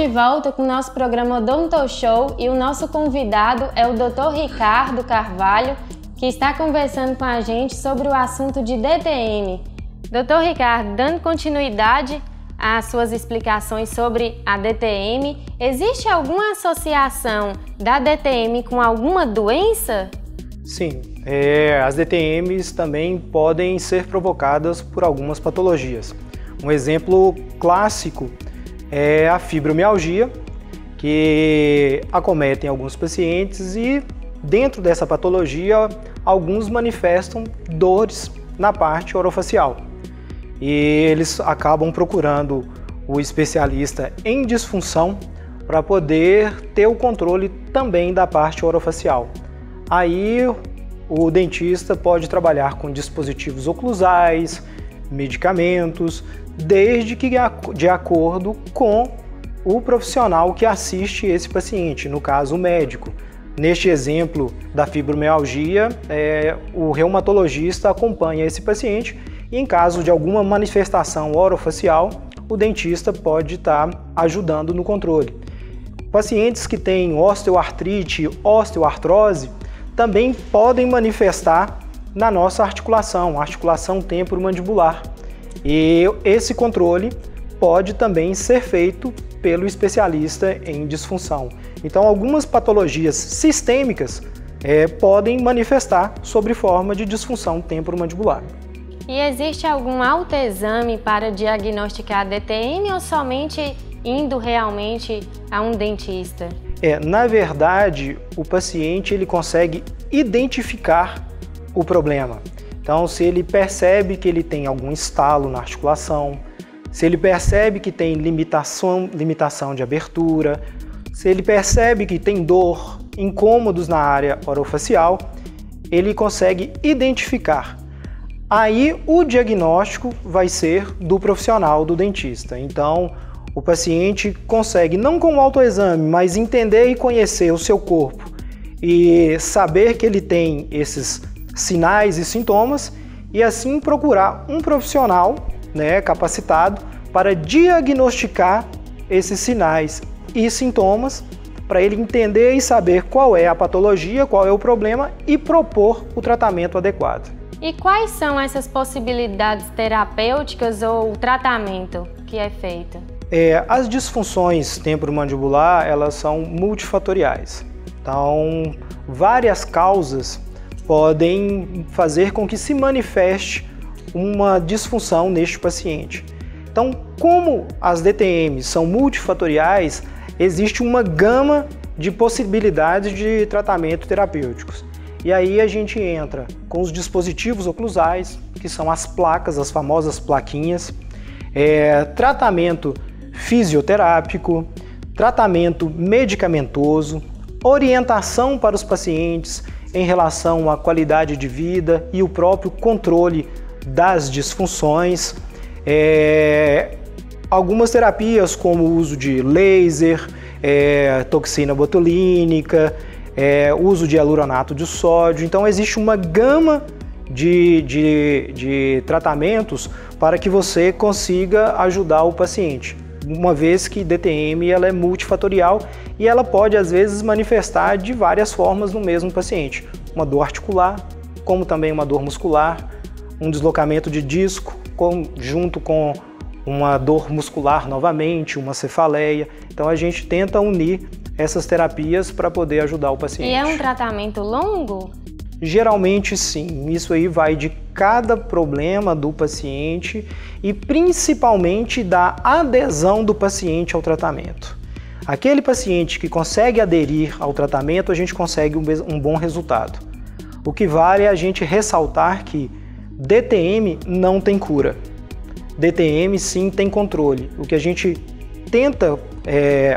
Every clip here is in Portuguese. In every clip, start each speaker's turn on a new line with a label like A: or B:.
A: de volta com o nosso programa Odonto Show e o nosso convidado é o Dr. Ricardo Carvalho, que está conversando com a gente sobre o assunto de DTM. Dr. Ricardo, dando continuidade às suas explicações sobre a DTM, existe alguma associação da DTM com alguma doença?
B: Sim, as DTMs também podem ser provocadas por algumas patologias. Um exemplo clássico é a fibromialgia, que acomete alguns pacientes e dentro dessa patologia alguns manifestam dores na parte orofacial. E eles acabam procurando o especialista em disfunção para poder ter o controle também da parte orofacial. Aí o dentista pode trabalhar com dispositivos oclusais, medicamentos, desde que de acordo com o profissional que assiste esse paciente, no caso o médico. Neste exemplo da fibromialgia, o reumatologista acompanha esse paciente e em caso de alguma manifestação orofacial, o dentista pode estar ajudando no controle. Pacientes que têm osteoartrite, osteoartrose, também podem manifestar na nossa articulação, a articulação temporomandibular. E esse controle pode também ser feito pelo especialista em disfunção. Então, algumas patologias sistêmicas podem manifestar sob forma de disfunção temporomandibular.
A: E existe algum autoexame para diagnosticar a DTM ou somente indo realmente a um dentista?
B: Na verdade, o paciente ele consegue identificar o problema. Então, se ele percebe que ele tem algum estalo na articulação, se ele percebe que tem limitação de abertura, se ele percebe que tem dor, incômodos na área orofacial, ele consegue identificar. Aí o diagnóstico vai ser do profissional, do dentista. Então, o paciente consegue, não com o autoexame, mas entender e conhecer o seu corpo e saber que ele tem esses sinais e sintomas e assim procurar um profissional, capacitado para diagnosticar esses sinais e sintomas para ele entender e saber qual é a patologia, qual é o problema e propor o tratamento adequado.
A: E quais são essas possibilidades terapêuticas ou tratamento que é feito?
B: As disfunções temporomandibular, elas são multifatoriais. Então, várias causas podem fazer com que se manifeste uma disfunção neste paciente. Então, como as DTMs são multifatoriais, existe uma gama de possibilidades de tratamento terapêuticos. E aí a gente entra com os dispositivos oclusais, que são as placas, as famosas plaquinhas, tratamento fisioterápico, tratamento medicamentoso, orientação para os pacientes em relação à qualidade de vida e o próprio controle das disfunções. Algumas terapias como o uso de laser, toxina botulínica, uso de hialuronato de sódio. Então existe uma gama de tratamentos para que você consiga ajudar o paciente. Uma vez que DTM ela é multifatorial e ela pode às vezes manifestar de várias formas no mesmo paciente. Uma dor articular, como também uma dor muscular, um deslocamento de disco, junto com uma dor muscular novamente, uma cefaleia. Então a gente tenta unir essas terapias para poder ajudar o paciente.
A: E é um tratamento longo?
B: Geralmente sim, isso aí vai de cada problema do paciente e principalmente da adesão do paciente ao tratamento. Aquele paciente que consegue aderir ao tratamento, a gente consegue um bom resultado. O que vale é a gente ressaltar que DTM não tem cura. DTM sim tem controle. O que a gente tenta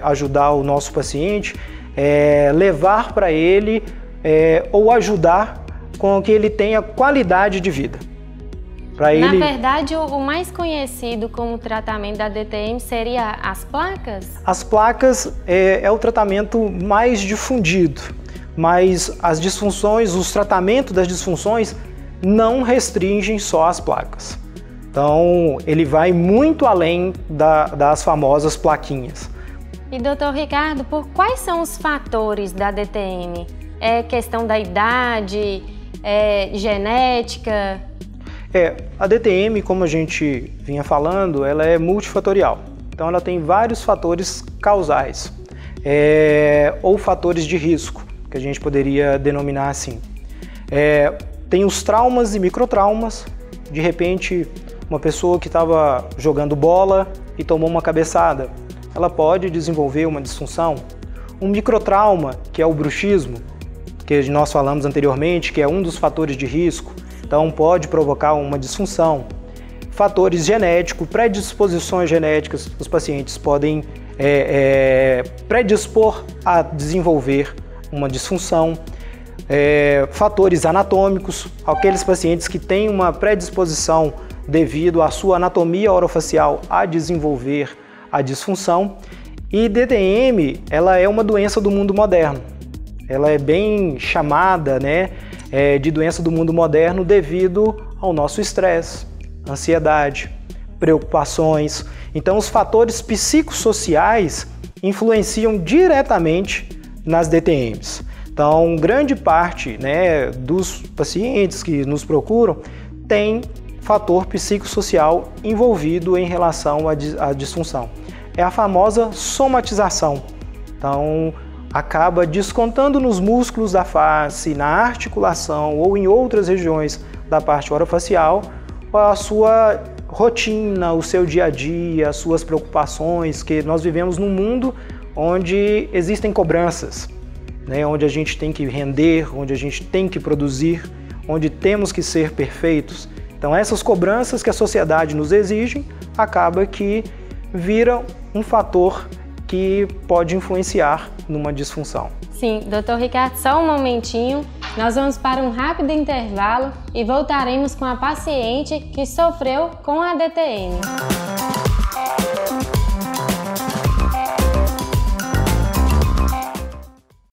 B: ajudar o nosso paciente é levar para ele ou ajudar com que ele tenha qualidade de vida.
A: Na verdade, o mais conhecido como tratamento da DTM seria as placas?
B: As placas é o tratamento mais difundido, mas as disfunções, os tratamentos das disfunções não restringem só as placas. Então, ele vai muito além das famosas plaquinhas.
A: E doutor Ricardo, por quais são os fatores da DTM? É questão da idade, genética?
B: A DTM, como a gente vinha falando, ela é multifatorial. Então ela tem vários fatores causais, ou fatores de risco, que a gente poderia denominar assim. Tem os traumas e microtraumas. De repente, uma pessoa que estava jogando bola e tomou uma cabeçada, ela pode desenvolver uma disfunção. Um microtrauma, que é o bruxismo, que nós falamos anteriormente, que é um dos fatores de risco, então pode provocar uma disfunção. Fatores genéticos, predisposições genéticas, os pacientes podem predispor a desenvolver uma disfunção. Fatores anatômicos, aqueles pacientes que têm uma predisposição devido à sua anatomia orofacial a desenvolver a disfunção. E DTM, ela é uma doença do mundo moderno. Ela é bem chamada, de doença do mundo moderno devido ao nosso estresse, ansiedade, preocupações. Então, os fatores psicossociais influenciam diretamente nas DTMs. Então, grande parte dos pacientes que nos procuram tem fator psicossocial envolvido em relação à disfunção. É a famosa somatização. Então, acaba descontando nos músculos da face, na articulação ou em outras regiões da parte orofacial a sua rotina, o seu dia a dia, as suas preocupações, que nós vivemos num mundo onde existem cobranças, onde a gente tem que render, onde a gente tem que produzir, onde temos que ser perfeitos. Então essas cobranças que a sociedade nos exige, acaba que viram um fator que pode influenciar numa disfunção.
A: Sim, doutor Ricardo, só um momentinho, nós vamos para um rápido intervalo e voltaremos com a paciente que sofreu com a DTM.